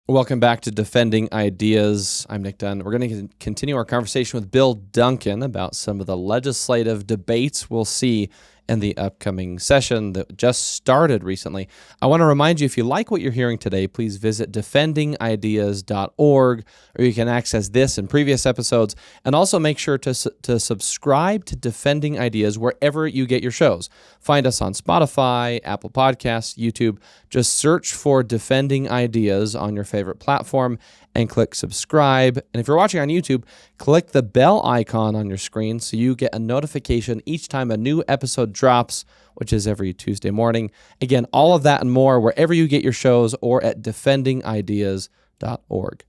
Welcome back to Defending Ideas. I'm Nic Dunn. We're going to continue our conversation with Bill Duncan about some of the legislative debates we'll see in the upcoming session that just started recently. I want to remind you, if you like what you're hearing today, please visit defendingideas.org, or you can access this and previous episodes, and also make sure to subscribe to Defending Ideas wherever you get your shows. Find us on Spotify, Apple Podcasts, YouTube. Just search for Defending Ideas on your favorite platform and click subscribe. And if you're watching on YouTube, click the bell icon on your screen so you get a notification each time a new episode drops, which is every Tuesday morning. Again, all of that and more wherever you get your shows or at defendingideas.org.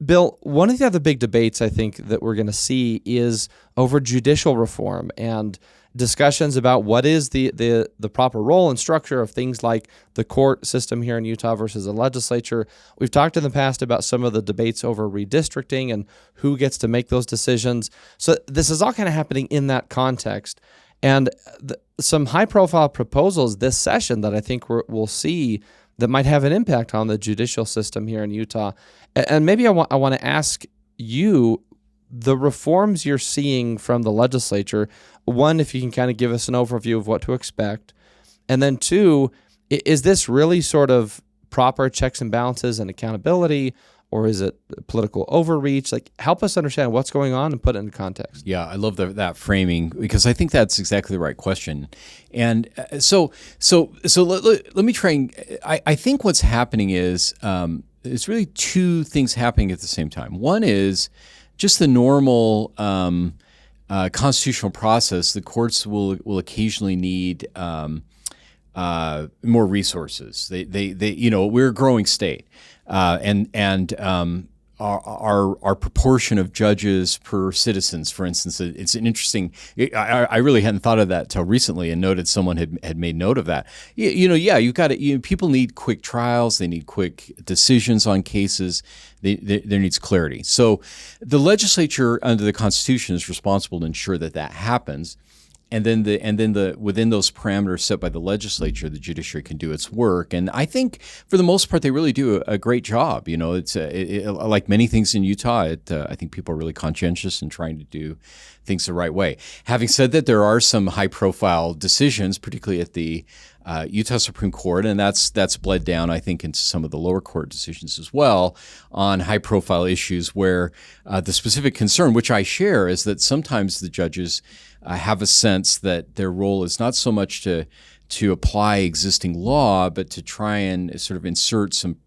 Bill, one of the other big debates I think that we're going to see is over judicial reform and discussions about what is the proper role and structure of things like the court system here in Utah versus the legislature. We've talked in the past about some of the debates over redistricting and who gets to make those decisions. So this is all kind of happening in that context. And some high-profile proposals this session that I think we'll see that might have an impact on the judicial system here in Utah. And maybe I want to ask you, the reforms you're seeing from the legislature, one, if you can kind of give us an overview of what to expect, and then two, is this really sort of proper checks and balances and accountability, or is it political overreach? Like, help us understand what's going on and put it into context. Yeah, I love that framing because I think that's exactly the right question. And so let me try and I think what's happening is it's really two things happening at the same time. One is just the normal constitutional process. The courts will occasionally need more resources. They we're a growing state, and our proportion of judges per citizens, for instance, it's an interesting. I really hadn't thought of that till recently, and noted someone had made note of that. You've got to. People need quick trials. They need quick decisions on cases. There needs clarity. So, the legislature under the Constitution is responsible to ensure that happens. And then within those parameters set by the legislature, the judiciary can do its work. And I think for the most part, they really do a great job. It's like many things in Utah. I think people are really conscientious in trying to do things the right way. Having said that, there are some high-profile decisions, particularly at the Utah Supreme Court, and that's bled down, I think, into some of the lower court decisions as well on high-profile issues where the specific concern, which I share, is that sometimes the judges have a sense that their role is not so much to apply existing law, but to try and sort of insert some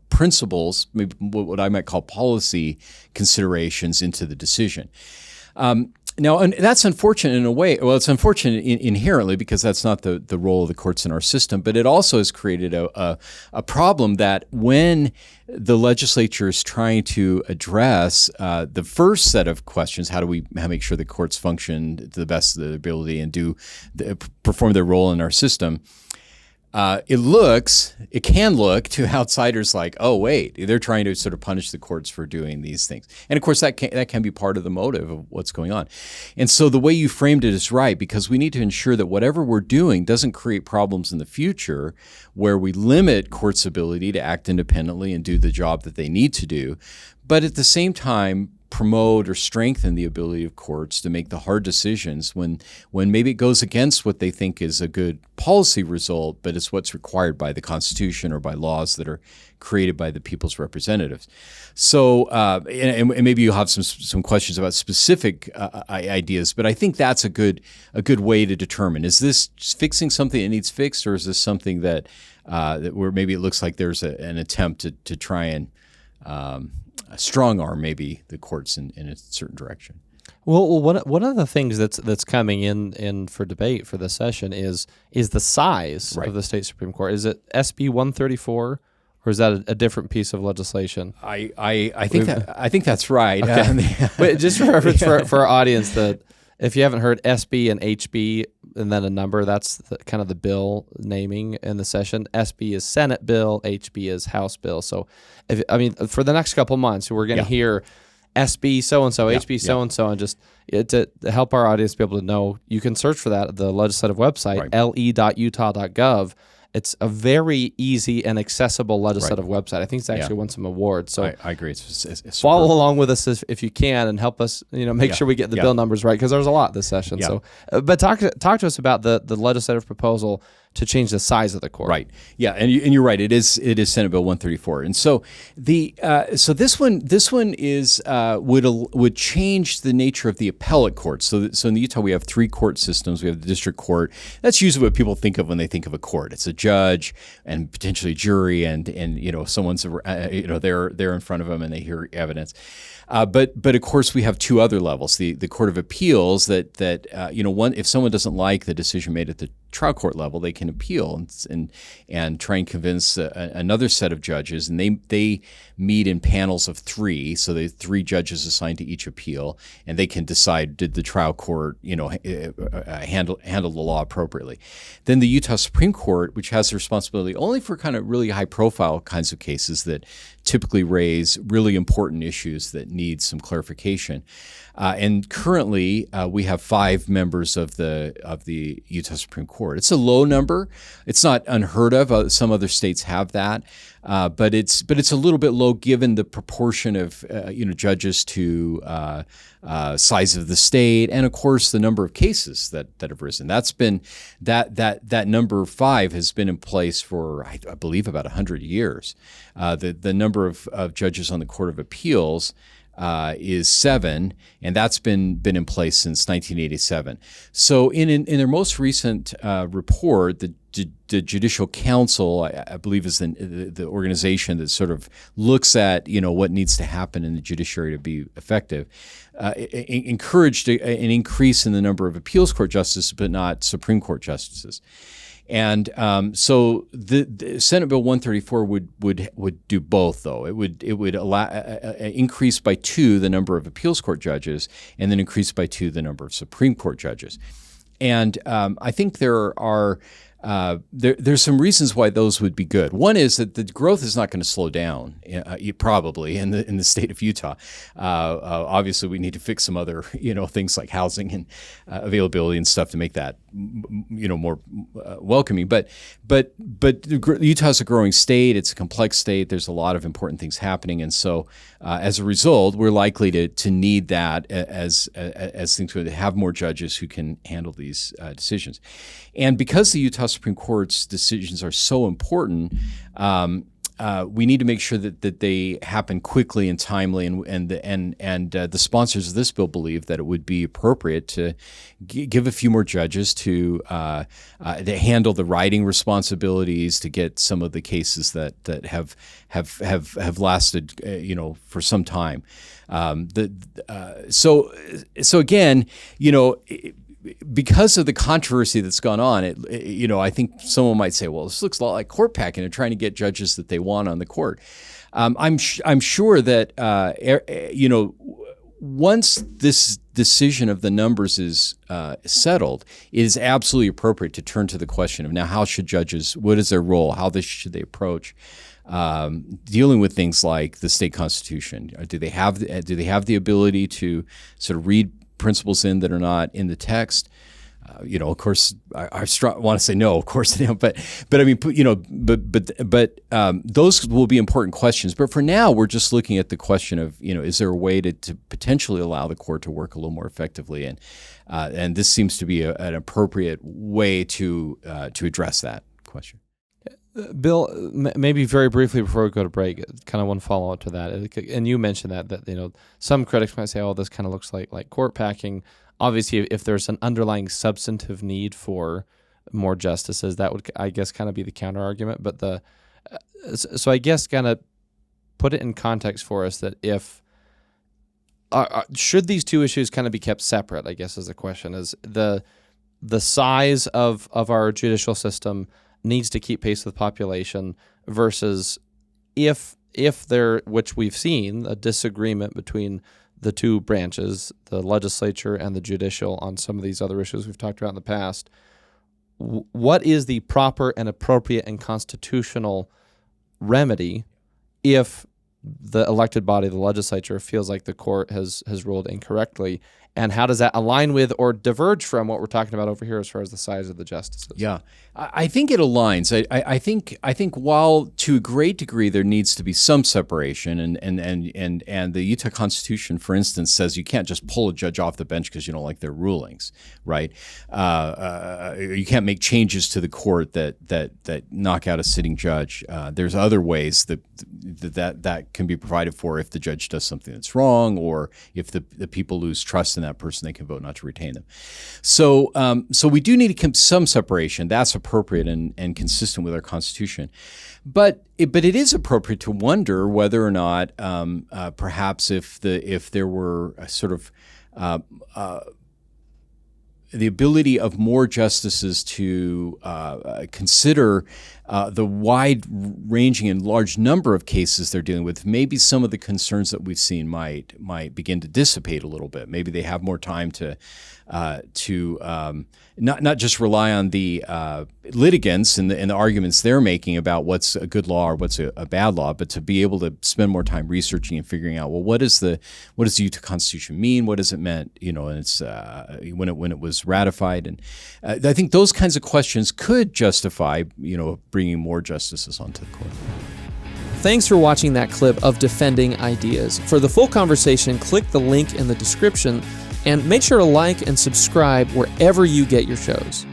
principles, maybe what I might call policy considerations, into the decision. Now, and that's unfortunate in a way. Well, it's unfortunate inherently because that's not the role of the courts in our system, but it also has created a problem that when the legislature is trying to address the first set of questions, how do we make sure the courts function to the best of their ability and perform their role in our system, it can look to outsiders like, oh, wait, they're trying to sort of punish the courts for doing these things. And of course, that can be part of the motive of what's going on. And so the way you framed it is right, because we need to ensure that whatever we're doing doesn't create problems in the future where we limit courts' ability to act independently and do the job that they need to do, but at the same time, promote or strengthen the ability of courts to make the hard decisions when maybe it goes against what they think is a good policy result, but it's what's required by the Constitution or by laws that are created by the people's representatives. So, and maybe you'll have some questions about specific ideas, but I think that's a good way to determine, is this just fixing something that needs fixed, or is this something that where maybe it looks like there's an attempt to try and strong arm maybe the courts in a certain direction. Well, one of the things that's coming in for debate for this session is the size of the state Supreme Court. Is it SB 134, or is that a different piece of legislation? I think that's right. Okay. But just for reference for our audience, that if you haven't heard, SB and HB and then a number, that's kind of the bill naming in the session. SB is Senate bill, HB is House bill. So, for the next couple months, we're going to hear SB so-and-so, HB so-and-so, and just to help our audience be able to know, you can search for that at the legislative website, le.utah.gov, it's a very easy and accessible legislative website. I think it's actually won some awards. So I agree. It's follow along with us if you can, and help us, make sure we get the bill numbers right, because there's a lot this session. Yeah. So, but talk to us about the legislative proposal to change the size of the court. Right. Yeah, and you're right. It is Senate Bill 134, and so this one is would change the nature of the appellate court. So in the Utah we have 3 court systems. We have the district court. That's usually what people think of when they think of a court. It's a judge and potentially jury, and someone's they're in front of them and they hear evidence. But of course we have 2 other levels. The Court of Appeals that one, if someone doesn't like the decision made at the trial court level, they can appeal and try and convince another set of judges, and they meet in panels of 3. So they 3 judges assigned to each appeal, and they can decide, did the trial court handle the law appropriately. Then the Utah Supreme Court, which has the responsibility only for kind of really high profile kinds of cases that typically raise really important issues that need some clarification. And currently, we have 5 members of the Utah Supreme Court. It's a low number. It's not unheard of. Some other states have that, but it's a little bit low given the proportion of judges to size of the state, and of course the number of cases that have risen. That's been that number 5 has been in place for I believe about 100 years. The number of judges on the Court of Appeals is 7, and that's been in place since 1987. So in their most recent report, the Judicial Council, I believe, is the organization that sort of looks at what needs to happen in the judiciary to be effective, encouraged an increase in the number of appeals court justices, but not Supreme Court justices. And so the Senate Bill 134 would do both, though. It would allow increase by 2 the number of appeals court judges, and then increase by 2 the number of Supreme Court judges. And I think there are there's some reasons why those would be good. One is that the growth is not going to slow down, probably in the state of Utah. Obviously, we need to fix some other things like housing and availability and stuff to make that more welcoming. But Utah's a growing state. It's a complex state. There's a lot of important things happening, and so as a result, we're likely to need that as things to have more judges who can handle these decisions. And because the Utah Supreme Court's decisions are so important, we need to make sure that they happen quickly and timely. And the sponsors of this bill believe that it would be appropriate to give a few more judges to handle the writing responsibilities, to get some of the cases that have lasted for some time. So again, because of the controversy that's gone on, I think someone might say, well, this looks a lot like court packing. They're trying to get judges that they want on the court. I'm sure that, once this decision of the numbers is settled, it is absolutely appropriate to turn to the question of now, how should judges, what is their role? How should they approach dealing with things like the state constitution? Do they have the ability to sort of read principles in that are not in the text? Of course, I want to say no. Of course, but I mean, but those will be important questions. But for now, we're just looking at the question of is there a way to potentially allow the court to work a little more effectively, and this seems to be an appropriate way to address that question. Bill, maybe very briefly before we go to break, kind of one follow-up to that. And you mentioned that some critics might say, oh, this kind of looks like court packing. Obviously, if there's an underlying substantive need for more justices, that would, I guess, kind of be the counter-argument. But so I guess kind of put it in context for us that if should these 2 issues kind of be kept separate, I guess is the question, is the size of our judicial system needs to keep pace with population versus if there, which we've seen, a disagreement between the 2 branches, the legislature and the judicial, on some of these other issues we've talked about in the past. What is the proper and appropriate and constitutional remedy if the elected body, the legislature, feels like the court has ruled incorrectly? And how does that align with or diverge from what we're talking about over here as far as the size of the justices? Yeah, I think it aligns. I think while to a great degree there needs to be some separation, and the Utah Constitution, for instance, says you can't just pull a judge off the bench because you don't like their rulings, right? You can't make changes to the court that knock out a sitting judge. There's other ways that can be provided for if the judge does something that's wrong, or if the people lose trust in that person, they can vote not to retain them. So we do need to keep some separation. That's appropriate and consistent with our Constitution. But it is appropriate to wonder whether or not perhaps if there were a sort of the ability of more justices to consider the wide-ranging and large number of cases they're dealing with, maybe some of the concerns that we've seen might begin to dissipate a little bit. Maybe they have more time to not just rely on the litigants and the arguments they're making about what's a good law or what's a bad law, but to be able to spend more time researching and figuring out, well, what does the Utah Constitution mean? What does it meant? And it's when it was ratified, and I think those kinds of questions could justify bringing more justices onto the court. Thanks for watching that clip of Defending Ideas. For the full conversation, click the link in the description and make sure to like and subscribe wherever you get your shows.